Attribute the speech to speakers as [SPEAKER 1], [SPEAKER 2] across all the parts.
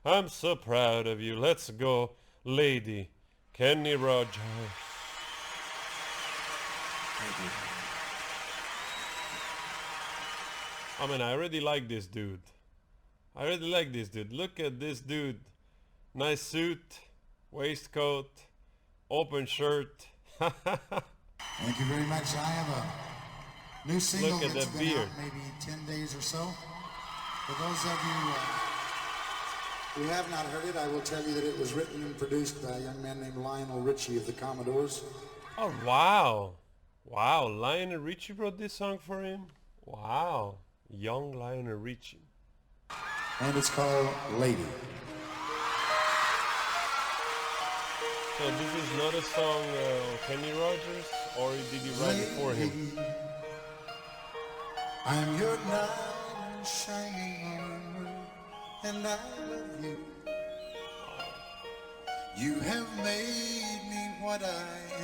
[SPEAKER 1] I'm so proud of you. Let's go, lady. Kenny Rogers. I mean, I already like this dude. I really like this dude. Look at this dude. Nice suit, waistcoat, open shirt.
[SPEAKER 2] Thank you very much. I have a new single
[SPEAKER 1] Look at
[SPEAKER 2] that's
[SPEAKER 1] that
[SPEAKER 2] been out
[SPEAKER 1] beard.
[SPEAKER 2] maybe 10 days or so. For those of you who have not heard it, I will tell you that it was written and produced by a young man named Lionel Richie of the Commodores.
[SPEAKER 1] Oh, wow. Wow, Lionel Richie wrote this song for him? Wow. Young Lionel Richie.
[SPEAKER 2] And it's called Lady.
[SPEAKER 1] So this is not a song Kenny Rogers, or did you write it for him?
[SPEAKER 2] I'm your knight in shining armor, and I love you. You have made me what I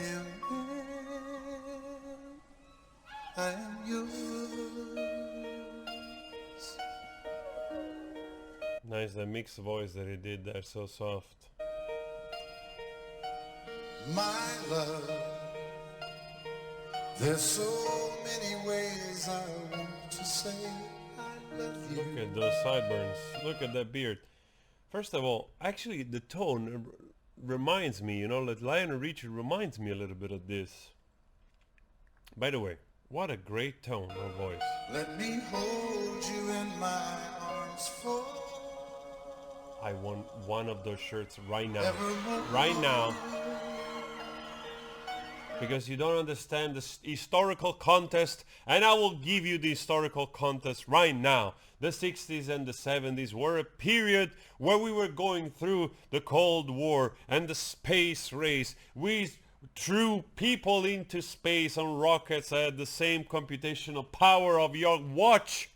[SPEAKER 2] am. I am yours.
[SPEAKER 1] Nice, the mixed voice that he did there, so soft.
[SPEAKER 2] My love, there's so many ways I want to say I love you.
[SPEAKER 1] Look at those sideburns. Look at that beard. First of all, actually the tone reminds me, you know, that Lionel Richie reminds me a little bit of this. By the way, what a great tone of voice.
[SPEAKER 2] Let me hold you in my arms for
[SPEAKER 1] I want one of those shirts right now. Right now. Because you don't understand the historical context, and I will give you the historical context right now. The 60s and the 70s were a period where we were going through the Cold War and the space race. We threw people into space on rockets that had the same computational power of your watch,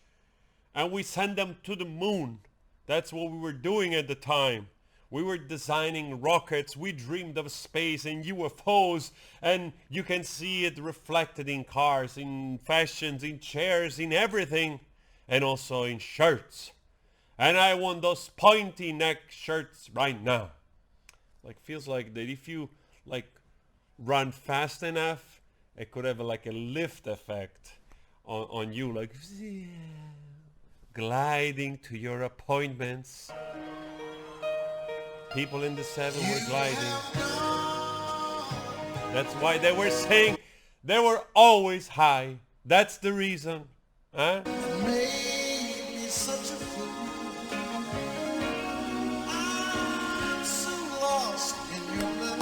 [SPEAKER 1] and we sent them to the moon. That's what we were doing at the time. We were designing rockets, we dreamed of space and UFOs, and you can see it reflected in cars, in fashions, in chairs, in everything, and also in shirts. And I want those pointy neck shirts right now. Like, feels like that if you like run fast enough, it could have like a lift effect on you, like gliding to your appointments. People in the 7 were gliding. That's why they were saying they were always high. That's the reason. Huh?
[SPEAKER 2] made me such a fool. I'm so lost in your love.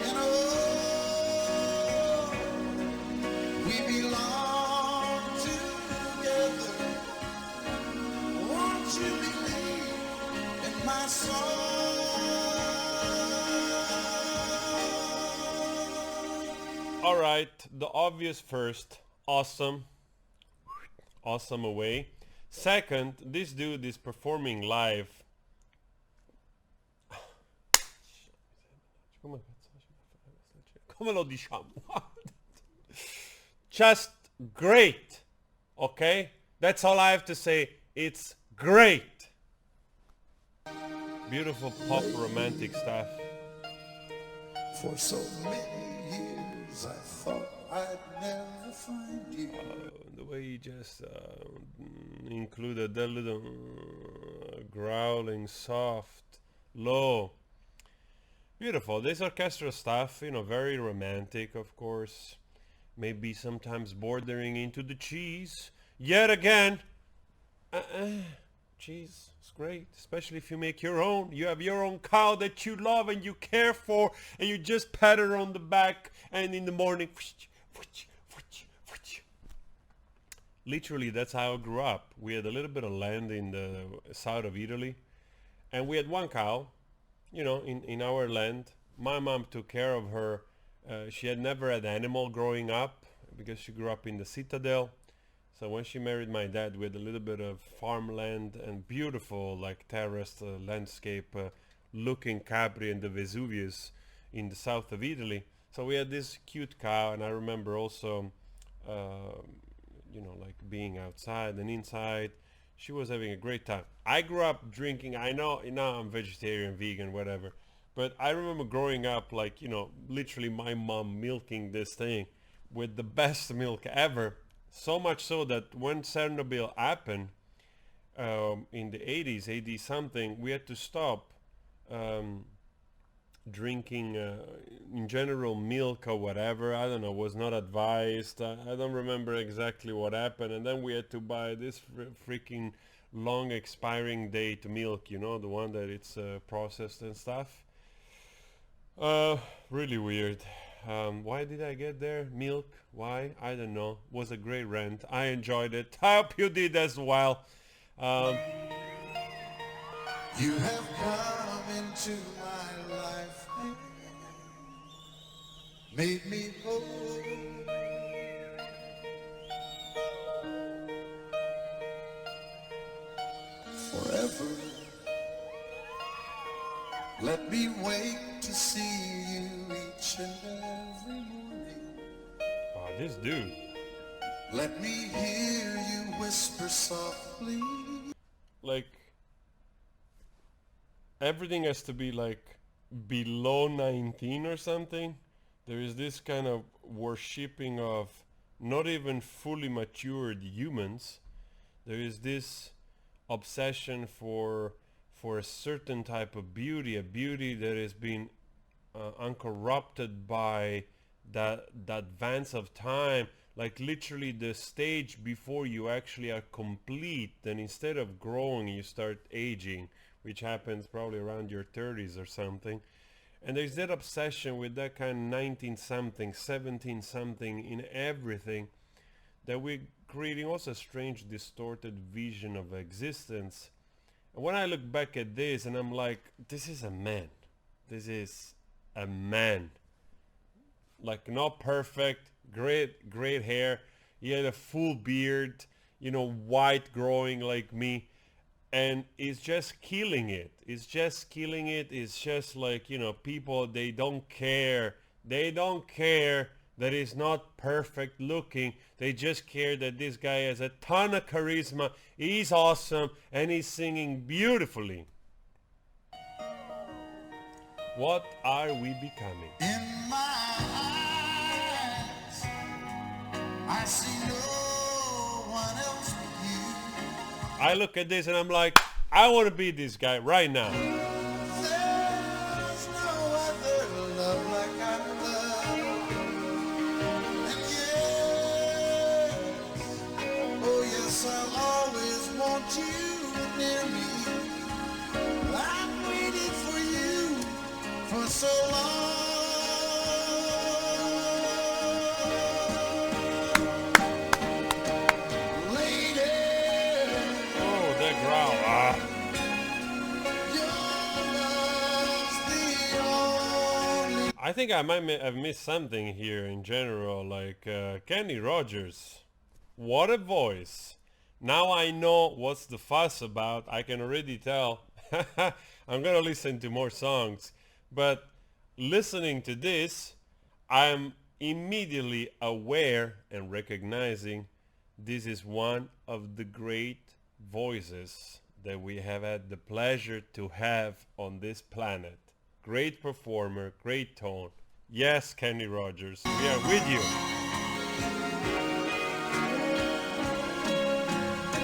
[SPEAKER 2] And oh, we belong together. Won't you believe in my song?
[SPEAKER 1] All right, the obvious first, awesome. Awesome away. Second, this dude is performing live. Come lo diciamo? Just great. Okay? That's all I have to say. It's great. Beautiful pop romantic stuff.
[SPEAKER 2] For so many years I thought I'd never find you.
[SPEAKER 1] The way he just included that little growling, soft, low. Beautiful. This orchestral stuff, you know, very romantic, of course. Maybe sometimes bordering into the cheese. Yet again, cheese is great, especially if you make your own. You have your own cow that you love and you care for, and you just pat her on the back, and in the morning, literally, that's how I grew up. We had a little bit of land in the south of Italy, and we had one cow, you know, in our land. My mom took care of her. She had never had animal growing up because she grew up in the citadel. So when she married my dad, we had a little bit of farmland and beautiful, like terraced landscape, looking Capri and the Vesuvius in the south of Italy. So we had this cute cow, and I remember also, you know, like being outside and inside. She was having a great time. I grew up drinking. I know now I'm vegetarian, vegan, whatever. But I remember growing up, like, literally my mom milking this thing with the best milk ever. So much so that when Chernobyl happened in the 80s, 80 something, we had to stop um, drinking in general milk or whatever. I don't know, was not advised. I don't remember exactly what happened. And then we had to buy this freaking long expiring date milk, the one that it's processed and stuff. Really weird. Why did I get there? Milk? Why? I don't know. Was a great rant. I enjoyed it. I hope you did as well.
[SPEAKER 2] You have come into my life, made me whole. Forever, let me wake to see you each and every morning.
[SPEAKER 1] Wow, this dude.
[SPEAKER 2] Let me hear you whisper softly.
[SPEAKER 1] Like, everything has to be like below 19 or something. There is this kind of worshipping of not even fully matured humans. There is this obsession for a certain type of beauty, a beauty that has been uncorrupted by that advance of time, like literally the stage before you actually are complete. Then instead of growing, you start aging, which happens probably around your 30s or something. And there's that obsession with that kind of 19 something, 17 something in everything, that we're creating also a strange distorted vision of existence. And when I look back at this and I'm like, this is a man. This is a man. Like, not perfect, great hair. He had a full beard, white growing like me. And it's just killing it. It's just killing it. It's just like, people, they don't care. They don't care that he's not perfect looking. They just care that this guy has a ton of charisma. He's awesome and he's singing beautifully. What are we becoming?
[SPEAKER 2] In my eyes, I see no one else but you.
[SPEAKER 1] I look at this and I'm like, I want to be this guy right now.
[SPEAKER 2] There's no other love like I love. And yes, oh yes, I'll always want you near me. I've waited for you for so long. Lady,
[SPEAKER 1] Oh, that growl. Ah. I think I might have missed something here in general, like Kenny Rogers. What a voice. Now I know what's the fuss about. I can already tell. I'm gonna listen to more songs. But listening to this, I'm immediately aware and recognizing this is one of the great voices that we have had the pleasure to have on this planet. Great performer, great tone. Yes, Kenny Rogers, we are with you.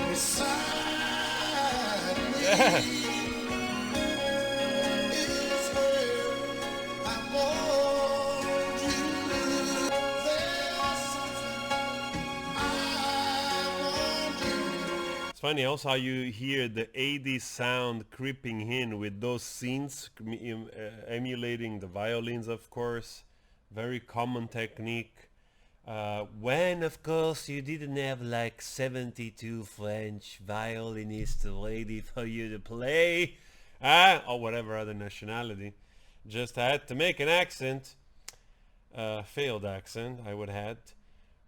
[SPEAKER 2] Beside me
[SPEAKER 1] Yeah.
[SPEAKER 2] is where I want you. There's something I want you.
[SPEAKER 1] It's funny also how you hear the 80s sound creeping in with those synths emulating the violins, of course. Very common technique. When, of course, you didn't have like 72 French violinists ready for you to play, or whatever other nationality. Just had to make an accent, failed accent, I would add.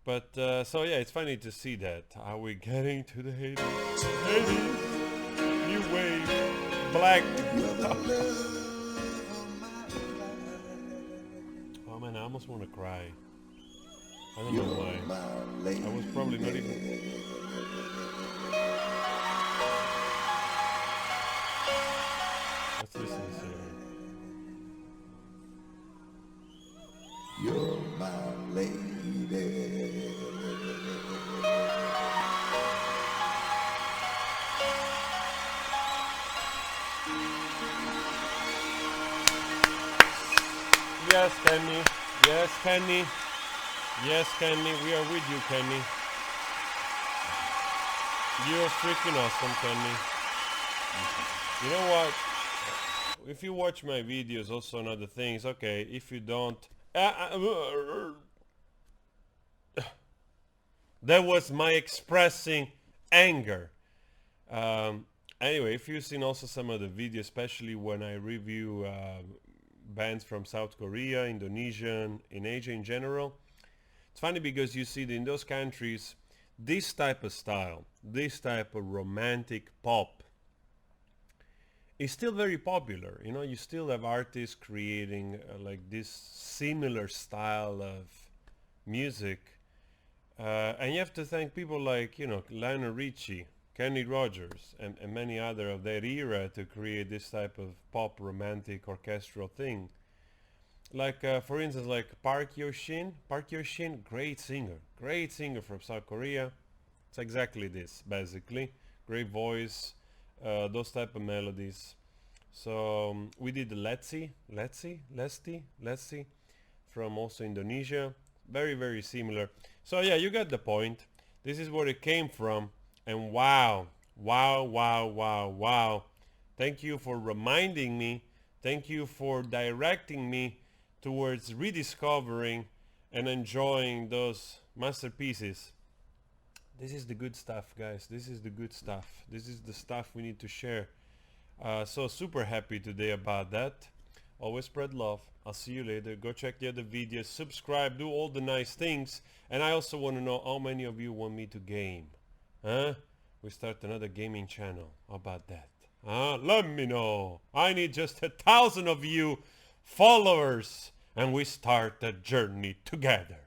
[SPEAKER 1] But, so yeah, it's funny to see that. Are we getting to the 80s? 80s, new wave, black. Oh man, I almost want to cry. I don't know why. I was probably not even... Let's listen to this here.
[SPEAKER 2] You're my lady.
[SPEAKER 1] Yes, Kenny. Yes, Kenny. Yes, Kenny. We are with you, Kenny. You're freaking awesome, Kenny. You know what? If you watch my videos, also on other things, okay, if you don't... that was my expressing anger. Anyway, if you've seen also some of the videos, especially when I review bands from South Korea, Indonesia, in Asia in general, it's funny because you see that in those countries, this type of style, this type of romantic pop is still very popular. You know, you still have artists creating like this similar style of music. And you have to thank people like, you know, Lionel Richie, Kenny Rogers, and many other of their era to create this type of pop romantic orchestral thing. Like, for instance, like Park Hyo-shin. Park Hyo-shin, great singer from South Korea. It's exactly this, basically. Great voice, those type of melodies. So we did the Lesti from also Indonesia. Very, very similar. So yeah, you got the point. This is where it came from. And wow. Thank you for reminding me. Thank you for directing me towards rediscovering and enjoying those masterpieces. This is the good stuff, guys. This is the good stuff. This is the stuff we need to share. So super happy today about that. Always spread love. I'll see you later. Go check the other videos. Subscribe. Do all the nice things. And I also want to know how many of you want me to game. Huh? We start another gaming channel. How about that? Let me know. I need just 1,000 of you followers. And we start the journey together.